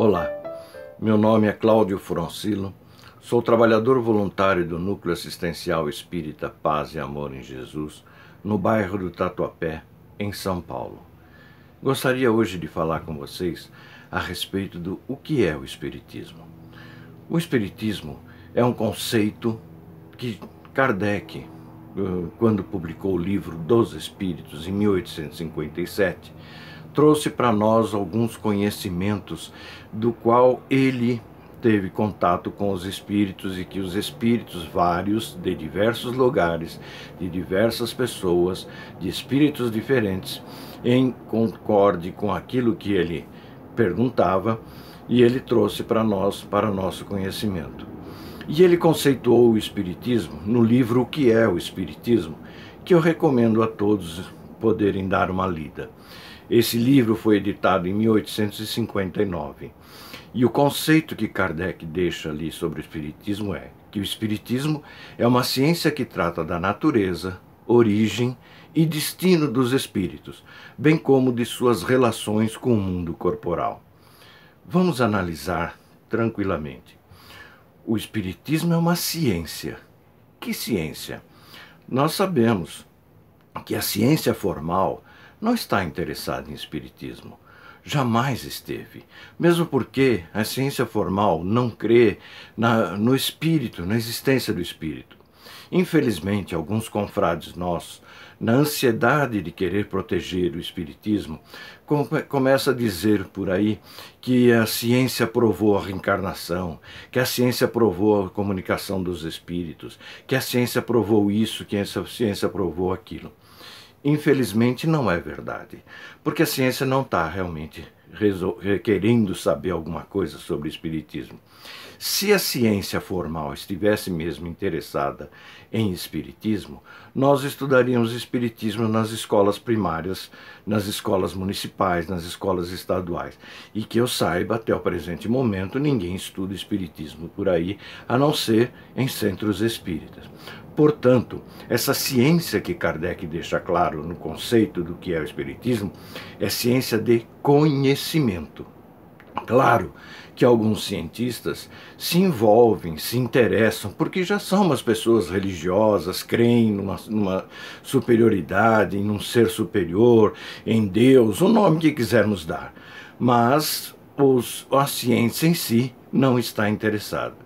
Olá, meu nome é Cláudio Froncilo, sou trabalhador voluntário do Núcleo Assistencial Espírita Paz e Amor em Jesus, no bairro do Tatuapé, em São Paulo. Gostaria hoje de falar com vocês a respeito do que é o Espiritismo. O Espiritismo é um conceito que Kardec, quando publicou o livro dos Espíritos, em 1857, trouxe para nós alguns conhecimentos do qual ele teve contato com os espíritos e que os espíritos vários, de diversos lugares, de diversas pessoas, de espíritos diferentes, em concorde com aquilo que ele perguntava, e ele trouxe para nós, para nosso conhecimento. E ele conceituou o Espiritismo no livro O que é o Espiritismo, que eu recomendo a todos poderem dar uma lida. Esse livro foi editado em 1859. E o conceito que Kardec deixa ali sobre o Espiritismo é que o Espiritismo é uma ciência que trata da natureza, origem e destino dos espíritos, bem como de suas relações com o mundo corporal. Vamos analisar tranquilamente. O Espiritismo é uma ciência. Que ciência? Nós sabemos que a ciência formal não está interessada em espiritismo. Jamais esteve. Mesmo porque a ciência formal não crê no espírito, na existência do espírito. Infelizmente, alguns confrades nossos, na ansiedade de querer proteger o espiritismo, começa a dizer por aí que a ciência provou a reencarnação, que a ciência provou a comunicação dos espíritos, que a ciência provou isso, que a ciência provou aquilo. Infelizmente não é verdade, porque a ciência não está realmente querendo saber alguma coisa sobre o espiritismo. Se a ciência formal estivesse mesmo interessada em espiritismo, nós estudaríamos espiritismo nas escolas primárias, nas escolas municipais, nas escolas estaduais. E que eu saiba, até o presente momento, ninguém estuda espiritismo por aí, a não ser em centros espíritas. Portanto, essa ciência que Kardec deixa claro no conceito do que é o espiritismo é ciência de conhecimento. Claro que alguns cientistas se envolvem, se interessam, porque já são umas pessoas religiosas, creem numa superioridade, em um ser superior, em Deus, o nome que quisermos dar. Mas a ciência em si não está interessada.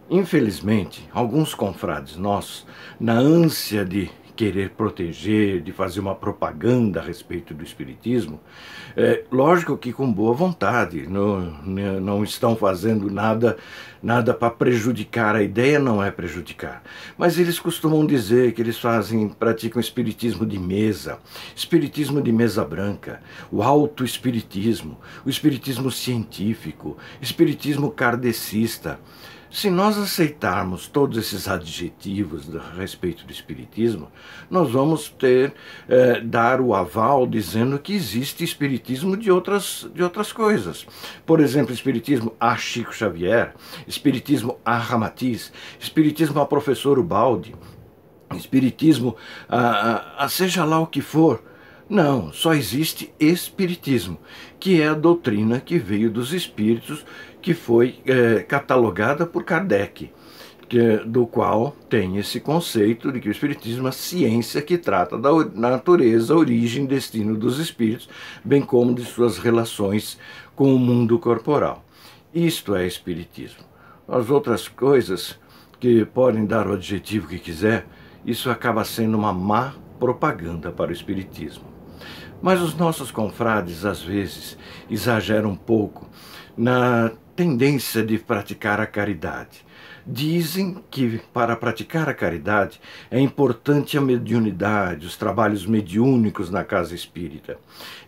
Infelizmente, alguns confrades nossos, na ânsia de querer proteger, de fazer uma propaganda a respeito do espiritismo, lógico que com boa vontade, não estão fazendo nada para prejudicar, a ideia não é prejudicar, mas eles costumam dizer que eles praticam espiritismo de mesa branca, o autoespiritismo, o espiritismo científico, espiritismo kardecista. Se nós aceitarmos todos esses adjetivos a respeito do espiritismo, nós vamos dar o aval dizendo que existe espiritismo de outras coisas. Por exemplo, espiritismo a Chico Xavier, espiritismo a Ramatiz, espiritismo a professor Ubaldi, espiritismo a seja lá o que for. Não, só existe espiritismo, que é a doutrina que veio dos espíritos, que foi catalogada por Kardec, do qual tem esse conceito de que o espiritismo é a ciência que trata da natureza, origem e destino dos espíritos, bem como de suas relações com o mundo corporal. Isto é espiritismo. As outras coisas que podem dar o adjetivo que quiser, isso acaba sendo uma má propaganda para o espiritismo. Mas os nossos confrades, às vezes, exageram um pouco na tendência de praticar a caridade. Dizem que para praticar a caridade é importante a mediunidade, os trabalhos mediúnicos na casa espírita.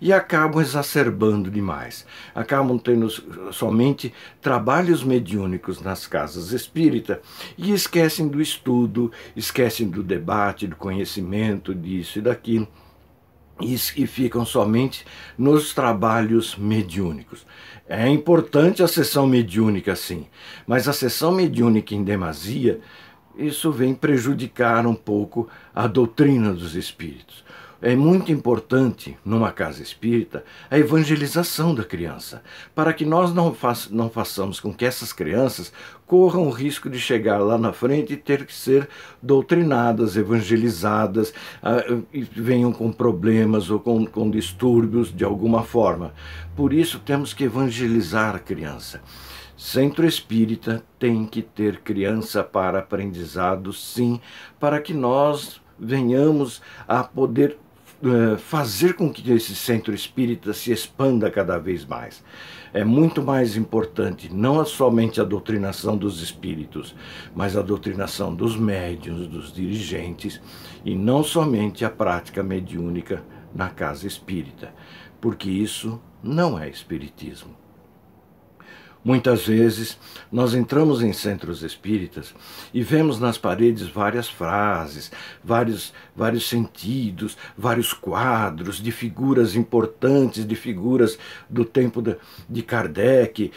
E acabam exacerbando demais. Acabam tendo somente trabalhos mediúnicos nas casas espíritas e esquecem do estudo, esquecem do debate, do conhecimento, disso e daquilo. E ficam somente nos trabalhos mediúnicos. É importante a sessão mediúnica, sim, mas a sessão mediúnica em demasia, isso vem prejudicar um pouco a doutrina dos espíritos. É muito importante, numa casa espírita, a evangelização da criança, para que nós não façamos com que essas crianças corram o risco de chegar lá na frente e ter que ser doutrinadas, evangelizadas, e venham com problemas ou com distúrbios de alguma forma. Por isso temos que evangelizar a criança. Centro espírita tem que ter criança para aprendizado, sim, para que nós venhamos a poder fazer com que esse centro espírita se expanda cada vez mais. É muito mais importante não somente a doutrinação dos espíritos, mas a doutrinação dos médiuns, dos dirigentes, e não somente a prática mediúnica na casa espírita, porque isso não é espiritismo. Muitas vezes nós entramos em centros espíritas e vemos nas paredes várias frases, vários sentidos, vários quadros de figuras importantes, de figuras do tempo de Kardec,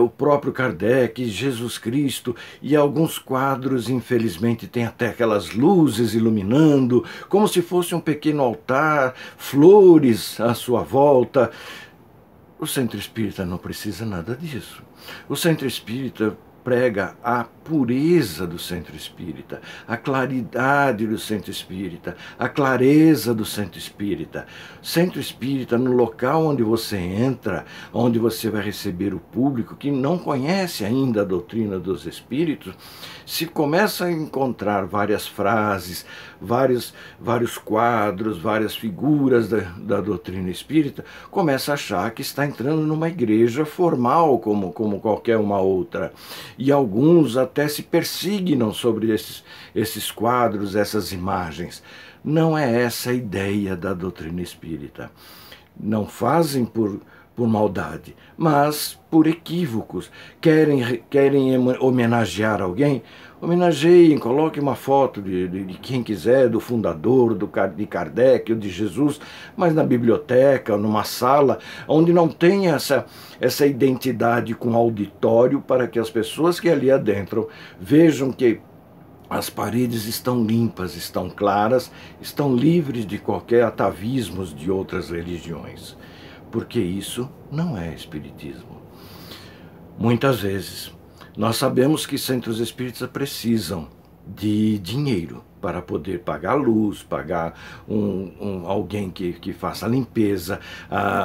o próprio Kardec, Jesus Cristo, e alguns quadros, infelizmente, têm até aquelas luzes iluminando, como se fosse um pequeno altar, flores à sua volta. O centro espírita não precisa nada disso. O centro espírita prega a pureza do centro espírita, a claridade do centro espírita, a clareza do centro espírita. Centro espírita, no local onde você entra, onde você vai receber o público que não conhece ainda a doutrina dos espíritos, se começa a encontrar várias frases, vários quadros, várias figuras da doutrina espírita, começa a achar que está entrando numa igreja formal, como qualquer uma outra. E alguns até se persignam sobre esses quadros, essas imagens. Não é essa a ideia da doutrina espírita. Não fazem por maldade, mas por equívocos. Querem homenagear alguém? Homenageiem, coloquem uma foto de quem quiser, do fundador, de Kardec ou de Jesus, mas na biblioteca, numa sala, onde não tenha essa identidade com auditório, para que as pessoas que ali adentram vejam que as paredes estão limpas, estão claras, estão livres de qualquer atavismos de outras religiões. Porque isso não é espiritismo. Muitas vezes nós sabemos que centros espíritas precisam de dinheiro para poder pagar a luz, pagar alguém que faça a limpeza,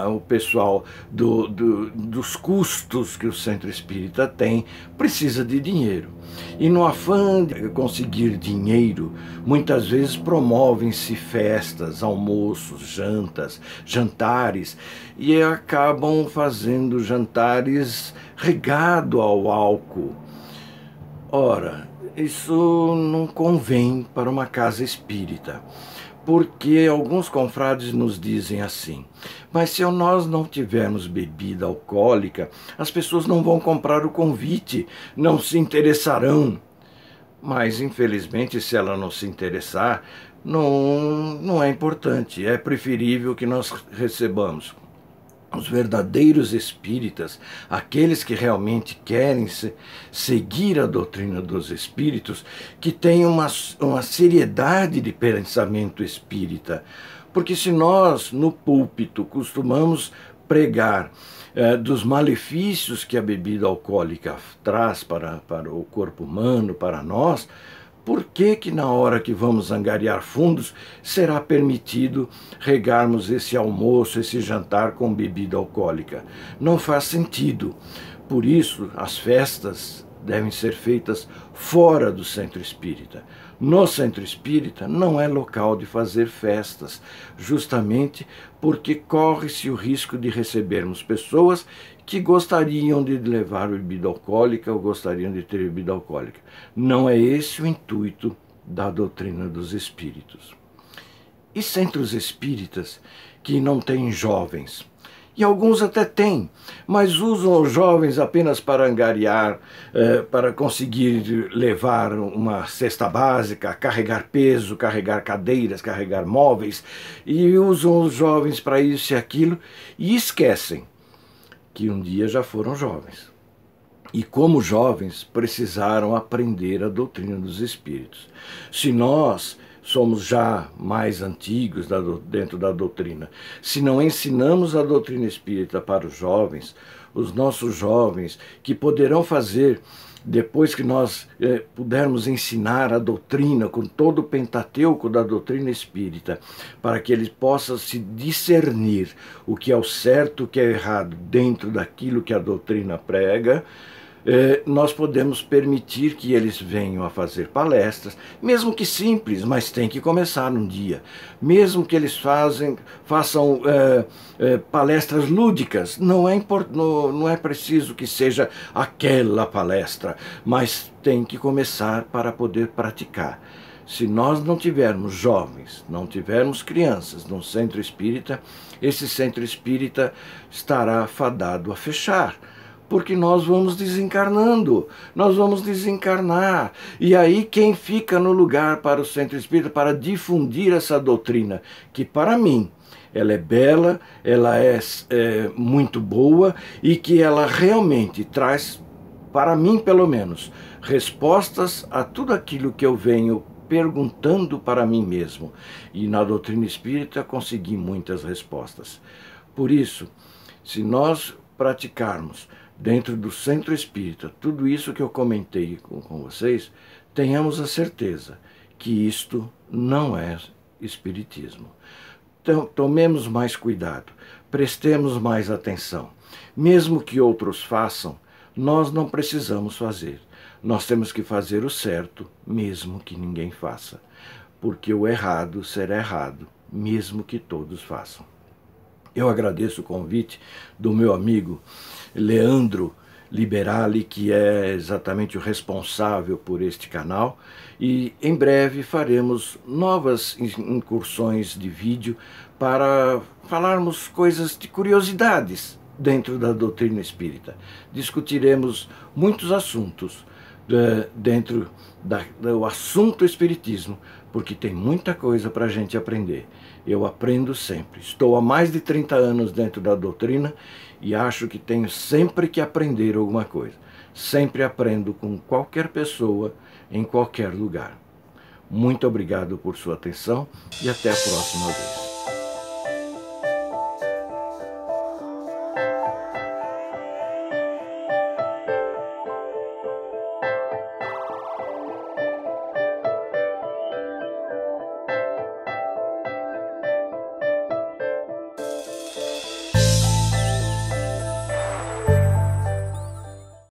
o pessoal dos custos que o centro espírita tem, precisa de dinheiro. E no afã de conseguir dinheiro, muitas vezes promovem-se festas, almoços, jantares, e acabam fazendo jantares regado ao álcool. Ora, isso não convém para uma casa espírita, porque alguns confrades nos dizem assim: mas se nós não tivermos bebida alcoólica, as pessoas não vão comprar o convite, não se interessarão. Mas, infelizmente, se ela não se interessar, não é importante. É preferível que nós recebamos os verdadeiros espíritas, aqueles que realmente querem seguir a doutrina dos espíritos, que têm uma seriedade de pensamento espírita. Porque se nós, no púlpito, costumamos pregar dos malefícios que a bebida alcoólica traz para o corpo humano, para nós, por que na hora que vamos angariar fundos será permitido regarmos esse almoço, esse jantar com bebida alcoólica? Não faz sentido. Por isso, as festas devem ser feitas fora do centro espírita. No centro espírita não é local de fazer festas, justamente porque corre-se o risco de recebermos pessoas que gostariam de levar bebida alcoólica ou gostariam de ter bebida alcoólica. Não é esse o intuito da doutrina dos espíritos. E centros espíritas que não têm jovens? E alguns até têm, mas usam os jovens apenas para angariar, para conseguir levar uma cesta básica, carregar peso, carregar cadeiras, carregar móveis, e usam os jovens para isso e aquilo, e esquecem que um dia já foram jovens. E como jovens precisaram aprender a doutrina dos espíritos. Se nós somos já mais antigos dentro da doutrina, se não ensinamos a doutrina espírita para os jovens, os nossos jovens, que poderão fazer, depois que nós pudermos ensinar a doutrina com todo o Pentateuco da doutrina espírita, para que eles possam se discernir o que é o certo, o que é errado dentro daquilo que a doutrina prega, nós podemos permitir que eles venham a fazer palestras, mesmo que simples, mas tem que começar um dia. Mesmo que eles façam palestras lúdicas, não é preciso que seja aquela palestra, mas tem que começar para poder praticar. Se nós não tivermos jovens, não tivermos crianças num centro espírita, esse centro espírita estará fadado a fechar. Porque nós vamos desencarnando, nós vamos desencarnar. E aí quem fica no lugar para o centro espírita para difundir essa doutrina, que para mim ela é bela, ela é muito boa e que ela realmente traz, para mim pelo menos, respostas a tudo aquilo que eu venho perguntando para mim mesmo. E na doutrina espírita consegui muitas respostas. Por isso, se nós praticarmos dentro do centro espírita tudo isso que eu comentei com vocês, tenhamos a certeza que isto não é espiritismo. Então, tomemos mais cuidado, prestemos mais atenção. Mesmo que outros façam, nós não precisamos fazer. Nós temos que fazer o certo, mesmo que ninguém faça. Porque o errado será errado, mesmo que todos façam. Eu agradeço o convite do meu amigo Leandro Liberali, que é exatamente o responsável por este canal, e em breve faremos novas incursões de vídeo para falarmos coisas de curiosidades dentro da doutrina espírita. Discutiremos muitos assuntos dentro do assunto espiritismo, porque tem muita coisa para a gente aprender. Eu aprendo sempre. Estou há mais de 30 anos dentro da doutrina e acho que tenho sempre que aprender alguma coisa. Sempre aprendo com qualquer pessoa, em qualquer lugar. Muito obrigado por sua atenção e até a próxima vez.